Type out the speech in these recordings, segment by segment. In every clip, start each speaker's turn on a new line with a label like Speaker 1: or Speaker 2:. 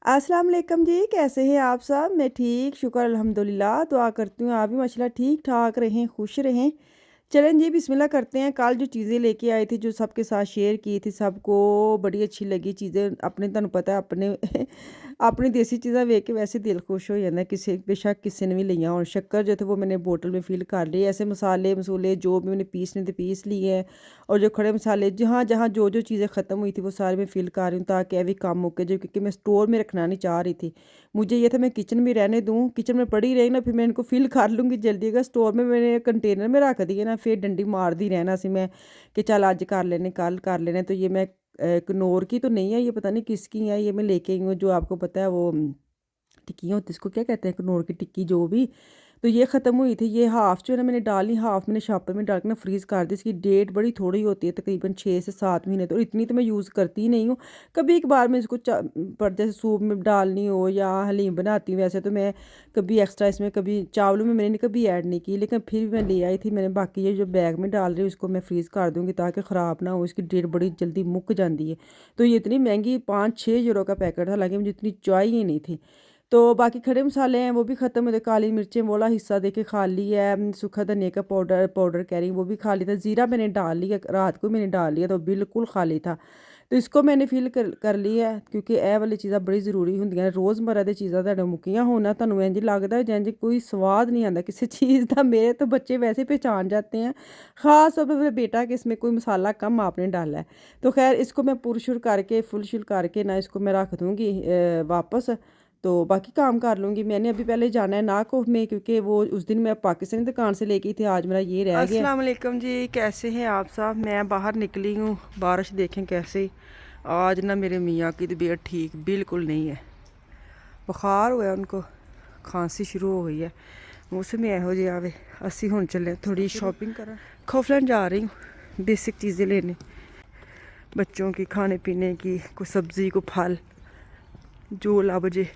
Speaker 1: अस्सलाम वालेकुम जी, कैसे हैं आप सब? मैं ठीक, शुक्र अल्हम्दुलिल्लाह। दुआ करती हूँ आप भी माशाल्लाह ठीक-ठाक रहें, खुश रहें। चलें जी बिस्मिल्लाह करते हैं। कल जो चीज़ें लेके आई थी, जो सबके साथ शेयर की थी, सबको बड़ी अच्छी लगी चीज़ें। अपने तुहानू पता है अपने अपनी देसी चीज़ां वेख के वैसे दिल खुश हो जाता है, किसी बेशक किसी ने भी लिया हो। शक्कर जो थे वो मैंने बोतल में फ़िल कर ली। ऐसे मसाले-मसूले जो भी मैंने पीसने थे पीस लिए हैं, और जो खड़े मसाले जहाँ-जहाँ जो-जो चीज़ें ख़त्म हुई थी वो सारी मैं फ़िल कर रही हूँ, ताकि ये भी काम मुके जाए, क्योंकि मैं स्टोर में रखना नहीं चाह रही थी। मुझे ये था मैं किचन में रहने दूँ, किचन में पड़ी रही ना, फिर मैं इनको फ़िल कर लूँगी जल्दी। अगर स्टोर में मैंने कंटेनर में रख दिए ना, फिर डंडी मारदी रहना सी मैं कि चल आज कर लेने, कल कर लेने। तो ये मैं कनौर की तो नहीं है, ये पता नहीं किसकी है, ये मैं लेके आई हूँ। जो आपको पता है वो टिक्कियाँ होती है, इसको क्या कहते हैं, कनौर की टिक्की जो भी। तो ये ख़त्म हुई थी, ये हाफ़ जो है ना मैंने डाली, हाफ़ मैंने शॉपर में डाल के ना फ्रीज़ कर दी। इसकी डेट बड़ी थोड़ी होती है, तकरीबन 6 से 7 महीने, तो इतनी तो मैं यूज़ करती ही नहीं हूँ। कभी कभार मैं इसको पर जैसे सूप में डालनी हो या हलीम बनाती हूँ, वैसे तो मैं कभी एक्स्ट्रा इसमें कभी चावलों में मैंने कभी ऐड नहीं की, लेकिन फिर भी मैं ले आई थी। मैंने बाकी ये जो बैग में डाल रही हूँ इसको मैं फ्रीज़ कर दूँगी ताकि ख़राब ना हो। इसकी डेट बड़ी जल्दी मुक जाती है। तो ये इतनी महंगी 5-6 यूरो का पैकेट था, हालाँकि मुझे इतनी चाहिए नहीं थी। तो बाकी खड़े मसाले हैं वो भी ख़त्म हो गए। काली मिर्चें वाला हिस्सा देके खा ली है। सूखा धनिया का पाउडर पाउडर कह रही हूँ, वो भी खा लिया था। ज़ीरा मैंने डाल लिया, रात को मैंने डाल लिया तो बिल्कुल खाली था। तो इसको मैंने फिल कर लिया है, क्योंकि ਇਹ वाली चीज़ां बड़ी ज़रूरी ਹੁੰਦੀਆਂ ਨੇ। रोज़मर्रा दी चीज़ां ਤੁਹਾਡੇ ਮੁੱਕੀਆਂ ਹੋਣ ਨਾ, ਤੁਹਾਨੂੰ ਇੰਝ ਲੱਗਦਾ ਜਿੰਝ कोई स्वाद नहीं आता किसी चीज़ का। मेरे तो बच्चे वैसे पहचान जाते हैं, ख़ास तौर पे मेरा बेटा, कि इसमें कोई मसाला कम आपने डाला है। तो ख़ैर इसको मैं पुर-शुर करके फुल-शुल करके ना इसको मैं रख दूँगी वापस। तो बाकी काम कर लूँगी। मैंने अभी पहले जाना है नाकोफ में, क्योंकि वो उस दिन मैं पाकिस्तानी दुकान से लेके थी, आज मेरा ये रह गया। अस्सलाम वालेकुम जी, कैसे हैं आप सब? मैं बाहर निकली हूँ, बारिश देखें कैसे। आज ना मेरे मियाँ की तबीयत ठीक बिल्कुल नहीं है, बुखार हुआ उनको, खांसी शुरू हो गई है। मौसम ਇਹੋ ਜਿਹਾ ਆਵੇ। ਅਸੀਂ ਹੁਣ ਚੱਲੇ थोड़ी शॉपिंग ਕਰਨ। खौफलैंड जा रही हूँ बेसिक चीज़ें लेने, बच्चों की खाने पीने की, कोई सब्ज़ी को फल जो ਲੱਭ ਜੇ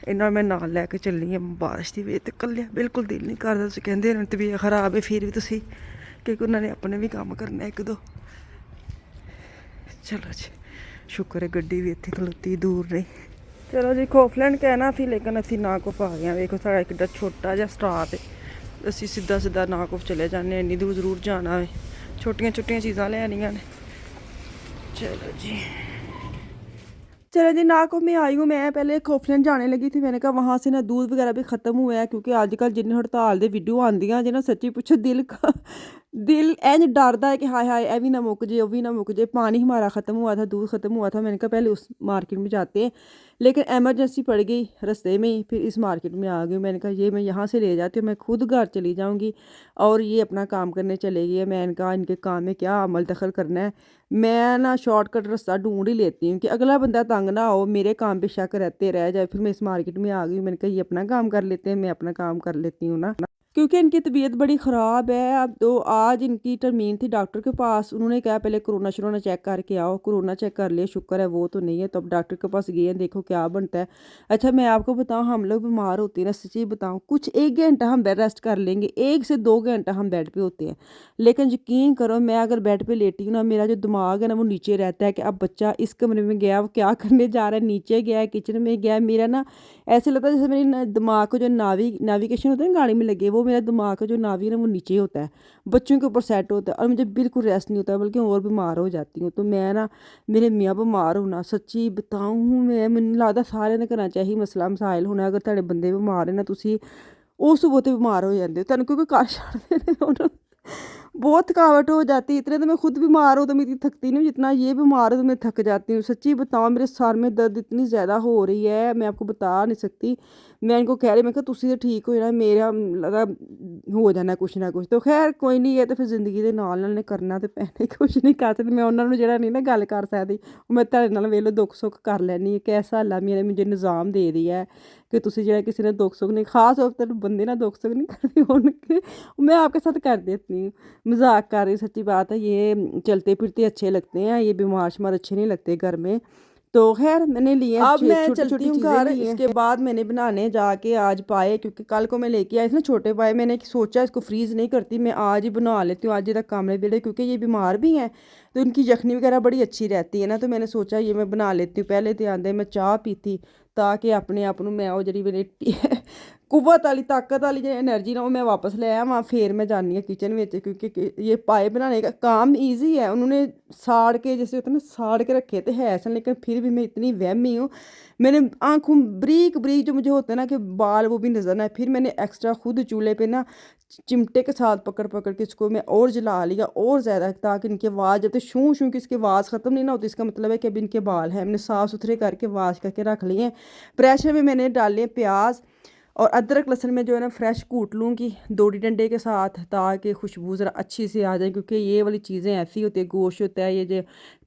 Speaker 1: ਇਹਨਾਂ ਮੈਂ ਨਾਲ ਲੈ ਕੇ ਚੱਲੀ ਹਾਂ। ਬਾਰਿਸ਼ ਦੀ ਵੇਖ ਤੇ ਕੱਲਿਆ ਬਿਲਕੁਲ ਦਿਲ ਨਹੀਂ ਕਰਦਾ। ਤੁਸੀਂ ਕਹਿੰਦੇ ਨੇ ਤਬੀਅਤ ਖਰਾਬ ਹੈ, ਫਿਰ ਵੀ ਤੁਸੀਂ, ਕਿਉਂਕਿ ਉਹਨਾਂ ਨੇ ਆਪਣੇ ਵੀ ਕੰਮ ਕਰਨਾ ਇੱਕ ਦੋ। चलो जी, शुक्र है गड्डी भी इतनी खलोती दूर नहीं। चलो जी, खौफलैंड कहना थी लेकिन असी नाकुफ आ गए। देखो साढ़ा कितना छोटा जहा स्टाप है, असी सीधा सीधा नाकुफ चले जाने। इन्नी दूर जरूर जाना है, छोटिया छोटिया चीज़ां लैनियां ने। चलो जी, चलो जी, नाकुफ में आई हूँ मैं। पहले खौफलैंड जाने लगी थी, मैंने कहा वहाँ से ना दूध वगैरह भी ख़त्म हुआ है, क्योंकि आजकल जिन्हें हड़ताल दे वीडियो आंदियां जिन्हें सच्ची पूछो दिल का दिल इंज डरदा है कि हाय हाय ए भी ना मुक जे, वो भी ना मुक जे। पानी हमारा ख़त्म हुआ था, दूध ख़त्म हुआ था। मैंने कहा पहले उस मार्केट में जाते हैं, लेकिन एमरजेंसी पड़ गई रास्ते में ही, फिर इस मार्केट में आ गई। मैंने कहा ये मैं यहाँ से ले जाती हूँ, मैं खुद घर चली जाऊँगी और ये अपना काम करने चलेगी। मैंने कहा इनके काम में क्या अमल दखल करना है। मैं ना शॉर्टकट रास्ता ढूंढ ही लेती हूँ कि अगला बंदा तंग ना हो, मेरे काम पे शक रहते रह जाए। फिर मैं इस मार्केट में आ गई, मैंने कहा ये अपना काम कर लेते हैं, मैं अपना काम कर लेती हूँ ना, क्योंकि इनकी तबीयत बड़ी ख़राब है। अब तो आज इनकी टर्मीन थी डॉक्टर के पास, उन्होंने कहा पहले कोरोना शरोना चेक करके आओ। कोरोना चेक कर लिया, शुक्र है वो तो नहीं है। तो अब डॉक्टर के पास गए हैं, देखो क्या बनता है। अच्छा मैं आपको बताऊँ, हम लोग बीमार होते हैं ना, सच्ची बताऊँ, कुछ 1 घंटा हम बेड रेस्ट कर लेंगे, 1 से 2 घंटा हम बेड पे होते हैं, लेकिन यकीन करो मैं अगर बेड पे लेटी हूँ ना, मेरा जो दिमाग है ना वो नीचे रहता है कि अब बच्चा इस कमरे में गया, वो क्या करने जा रहा है, नीचे गया है, किचन में गया है। मेरा ना ऐसे लगता है जैसे मेरे दिमाग को जो नेविगेशन होता है ना गाड़ी में लगे, वो मेरा दिमाग का जो नावी है ना वो नीचे होता है, बच्चों के ऊपर सेट होता है, और मुझे बिल्कुल रेस्ट नहीं होता है, बल्कि और बीमार हो जाती हूँ। तो मैं ना, मेरे मियाँ बीमार होना, सच्ची बताऊँ मैं, मैंने लगता सारे ने करना चाहिए मसला मसाइल होना। अगर ਤੁਹਾਡੇ ਬੰਦੇ ਬਿਮਾਰ ਹੈ ਨਾ, ਤੁਸੀਂ ਉਸ ਵੇਲੇ बीमार हो जाते हो, ਤੁਹਾਨੂੰ क्योंकि कर छाड़ते हैं बहुत थकावट हो जाती है। इतने तो मैं खुद बीमार हूँ तो मैं इतनी थकती नहीं हूँ, जितना ये बीमार है तो मैं थक जाती हूँ। सच्ची बताऊँ, मेरे सर में दर्द इतनी ज़्यादा हो रही है, मैं आपको बता नहीं सकती। मैं इनको कह रही, मैं कहा तुसी तो ठीक हो जाना, मेरा लगा हो जाना कुछ ना कुछ। तो खैर कोई नहीं है, तो फिर ज़िंदगी के नाल ने करना तो पैने, कुछ नहीं कर सकती। मैं उन्होंने जरा नहीं ना गल कर सकती, मैं ਤੁਹਾਡੇ ਨਾਲ ਵੇਖ ਲਓ दुख सुख कर लैनी है। कैसा अल्लाह मियां ने मुझे निज़ाम दे दिया है कि तुसी जो किसी ने दुख सुख नहीं, खास तौर पर बंदे ना दुख सुख नहीं करते उनके, मैं आपके साथ कर देती हूँ। मजाक कर रही, सच्ची बात है। ये चलते फिरते अच्छे लगते हैं, ये बीमार शमार अच्छे नहीं लगते घर में। तो खैर मैंने लिए अब मैं
Speaker 2: छोटी
Speaker 1: चलती
Speaker 2: छोटी
Speaker 1: हूँ
Speaker 2: चीज़ें
Speaker 1: घर।
Speaker 2: ली हैं।
Speaker 1: इसके बाद मैंने बनाने जाके आज पाए, क्योंकि कल को मैं लेके आई थी ना छोटे पाए, मैंने सोचा इसको फ्रीज़ नहीं करती, मैं आज ही बना लेती हूँ, आज ही तक कामड़े बेड़े, क्योंकि ये बीमार भी हैं तो इनकी यखनी वगैरह बड़ी अच्छी रहती है ना, तो मैंने सोचा ये मैं बना लेती हूँ। पहले तो आंदे मैं चाह पीती ताकि अपने आप ਨੂੰ मैं ਉਹ ਜਿਹੜੀ ਮੇਰੀ कुवत वाली ताकत वाली जो एनर्जी ना वो मैं वापस ले आया वहाँ। फिर मैं जानी है किचन में, क्योंकि ये पाए बनाने का काम इजी है। उन्होंने साड़ के जैसे होता है ना, साड़ के रखे थे है ऐसा, लेकिन फिर भी मैं इतनी वहमी हूँ। मैंने आँखों ब्रीक ब्रीक जो मुझे होता है ना कि बाल, वो भी नजर ना आए। फिर मैंने एक्स्ट्रा खुद चूल्हे पे ना चिमटे के साथ पकड़ पकड़ के इसको मैं और जला लिया और ज़्यादा, ताकि इनकी आवाज़, जब तक शूँ शूँ की इसकी आवाज़ ख़त्म नहीं ना होती, इसका मतलब है कि अभी इनके बाल हैं। मैंने साफ़ सुथरे करके वाश करके रख लिए हैं। प्रेशर में मैंने डाले प्याज और अदरक लहसुन में जो है ना फ्रेश कूट लूँगी 2 डंडे के साथ, ताकि खुशबू ज़रा अच्छी से आ जाए। क्योंकि ये वाली चीज़ें ऐसी होती है, गोश्त होता है, ये जो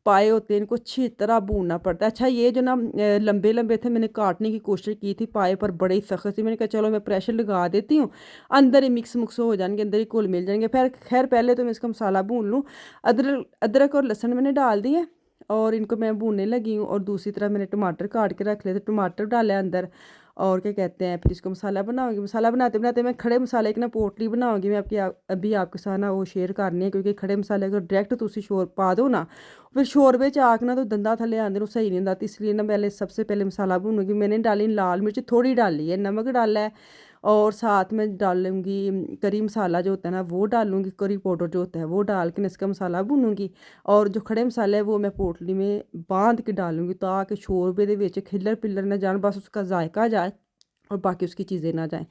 Speaker 1: पाए होते हैं, इनको अच्छी तरह भूनना पड़ता है। अच्छा ये जो ना लंबे लंबे थे, मैंने काटने की कोशिश की थी पाए, पर बड़े ही सख्त थी। मैंने कहा चलो मैं प्रेशर लगा देती हूँ, अंदर ही मिक्स मुक्स हो जाएंगे, अंदर ही घुल मिल जाएंगे। फिर खैर पहले तो मैं इसका मसाला भून लूँ। अदरक अदरक और लहसुन मैंने डाल दिए और इनको मैं भूनने लगी हूँ। और दूसरी तरफ मैंने टमाटर काट के रख लिए थे, टमाटर डाले अंदर। और क्या कहते हैं, फिर इसको मसाला बनाऊंगी। मसाला बनाते बनाते मैं खड़े मसाले की ना पोटली बनाऊंगी। मैं अभी आपके साथ ना वो शेयर करनी है, क्योंकि खड़े मसाले अगर डायरैक्ट तुम शोर पा दो ना, फिर शोरबे च आके ना तो दंदा थले आंदे सही नहीं होता। इसलिए ना पहले सबसे पहले मसाला भूनूंगी। मैंने डाली लाल मिर्च थोड़ी डाली है, नमक डाला है, और साथ में डालूंगी करी मसाला जो होता है ना वो डालूंगी, करी पाउडर जो होता है वो डाल के इसका मसाला भूनूंगी। और जो खड़े मसाले है वो मैं पोटली में बांध के डालूंगी, ताकि शोरबे दे विच खिलर पिलर ना जान, बस उसका जायका जाए और बाकी उसकी चीज़ें ना जाएं।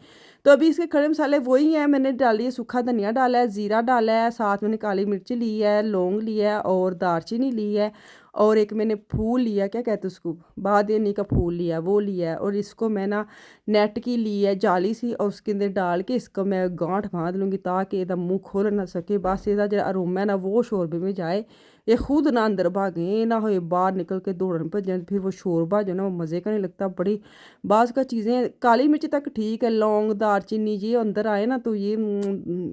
Speaker 1: तो अभी इसके खड़े मसाले वही हैं। मैंने डाली है, सूखा धनिया डाला है, ज़ीरा डाला है, साथ मैंने काली मिर्च ली है, लौंग लिया है और दालचीनी ली है, और एक मैंने फूल लिया, क्या कहते हैं उसको, बादनी का फूल लिया, वो लिया है। और इसको मैं ना नेट की ली है जाली सी, और उसके अंदर डाल के इसको मैं गांठ बांध लूँगी, ताकि इसका मुँह खोल ना सके। बस इसका जो अरोमा है ना वो शोरबे में जाए, ये खुद ना अंदर भागे ना हो बाहर निकल के दौड़न भजन, फिर वो शोरबा जो ना वो मज़े का नहीं लगता। बड़ी बाज़ का चीज़ें, काली मिर्च तक ठीक है, लौंग दालचीनी ये अंदर आए ना तो ये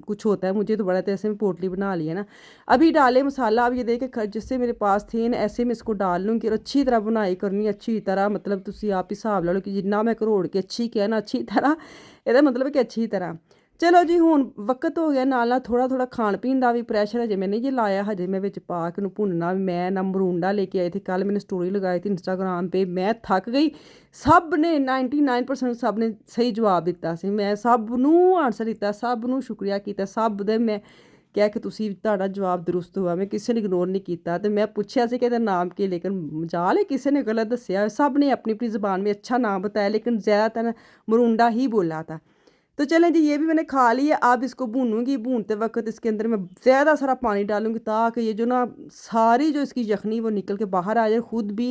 Speaker 1: कुछ होता है। मुझे तो बड़ा तो ऐसे में पोटली बना ली है ना। अभी डाले मसाला, अब ये देखे जिससे मेरे पास थे ना ऐसे में इसको डाल लूँगी, और अच्छी तरह बुनाई करनी, अच्छी तरह, मतलब तुसी आप हिसाब ला लो कि जिन्ना मैं घरोड़ के अच्छी किया ना अच्छी तरह, ਇਹਦਾ मतलब कि अच्छी तरह। चलो जी ਹੁਣ वक्त हो गया, नाल नाल थोड़ा थोड़ा खाण पीण का भी प्रैशर हजे मैं नहीं जी लाया, हजे मैं विच पा के भुनना। मैं ना मरूंडा लेके आई थी कल, मैंने स्टोरी लगाई थी इंस्टाग्राम पे, मैं थक गई। सब ने 99% सब ने सही जवाब दिता सी, मैं सब नूं आंसर दिता, सब नूं शुक्रिया किया, सब दे मैं क्या कि तुसी ਤੁਹਾਡਾ जवाब दुरुस्त हुआ, मैं किसी ने इग्नोर नहीं किया। तो मैं पूछा से कि ਇਹਦਾ नाम की, लेकिन मजाल है किसी ने गलत दसिया, सब ने अपनी अपनी ज़बान में अच्छा नाम बताया, लेकिन ज़्यादातर मरूंडा ही बोला था। तो चलें जी, ये भी मैंने खा लिया। अब इसको भूनूंगी, भूनते वक्त इसके अंदर मैं ज़्यादा सारा पानी डालूंगी, ताकि ये जो ना सारी जो इसकी यखनी वो निकल के बाहर आ जाए, खुद भी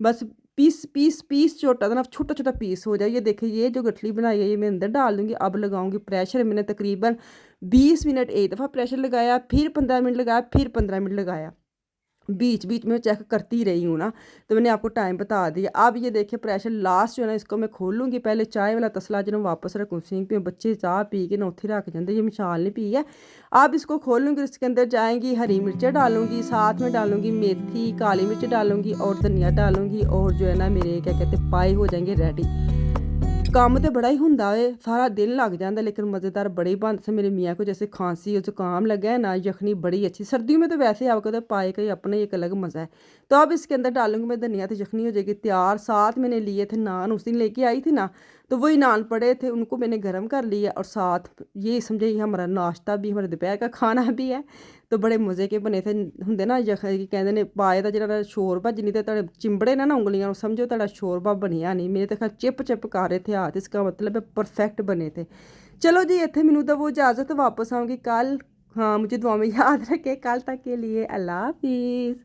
Speaker 1: बस पीस पीस पीस छोटा ना छोटा छोटा पीस हो जाए। ये देखिए ये जो गठली बनाई है ये मैं अंदर डाल दूंगी। अब लगाऊंगी प्रेशर, मैंने तकरीबन 20 मिनट एक दफ़ा प्रेशर लगाया, फिर 15 मिनट लगाया, फिर 15 मिनट लगाया, बीच बीच में चेक करती रही हूँ ना, तो मैंने आपको टाइम बता दिया। अब ये देखिए प्रेशर लास्ट जो है ना, इसको मैं खोल लूँगी। पहले चाय वाला तसला जो वापस रखूँ सिंक पे, बच्चे चाह पी के ना उत्थे रख जाते, ये मिसाल नहीं पी है। अब इसको खोलूँगी, इसके अंदर जाएंगी हरी मिर्चें डालूंगी, साथ में डालूंगी मेथी, काली मिर्च डालूंगी और धनिया डालूंगी, और जो है ना मेरे क्या कहते हैं पाए हो जाएंगे रेडी। ਕੰਮ तो बड़ा ही ਹੁੰਦਾ है, सारा दिन लग जाता, लेकिन मज़ेदार बड़े ही बनते। मेरे मियाँ को जैसे खांसी और जुकाम लगा है ना, यखनी बड़ी अच्छी, सर्दियों में तो वैसे आपको तो पाए का ही अपना ही एक अलग मज़ा है। तो अब इसके अंदर डालूंगी मैं धनिया, तो यखनी हो जाएगी तैयार। साथ मैंने लिए थे नान, उस दिन लेके आई थी ना, तो वही नान पड़े थे, उनको मैंने गर्म कर लिया, और साथ ये समझे हमारा नाश्ता भी, हमारे दोपहर का खाना भी है। तो बड़े मज़े के बने थे, होंगे ना कहते ने पाए का जो शोरबा, जिन्नी तो तुहाडे चिंबड़े ना उंगलियां, समझो तुहाडा शोरबा बनिया नहीं। मेरे तो खैर चिप चिप कर रहे थे हाथ, इसका मतलब है परफेक्ट बने थे। चलो जी इतने मैनू तो वो इजाज़त, वापस आऊँगी कल। हाँ मुझे दुआ में याद रखे, कल तक के लिए अल्लाह हाफिज़।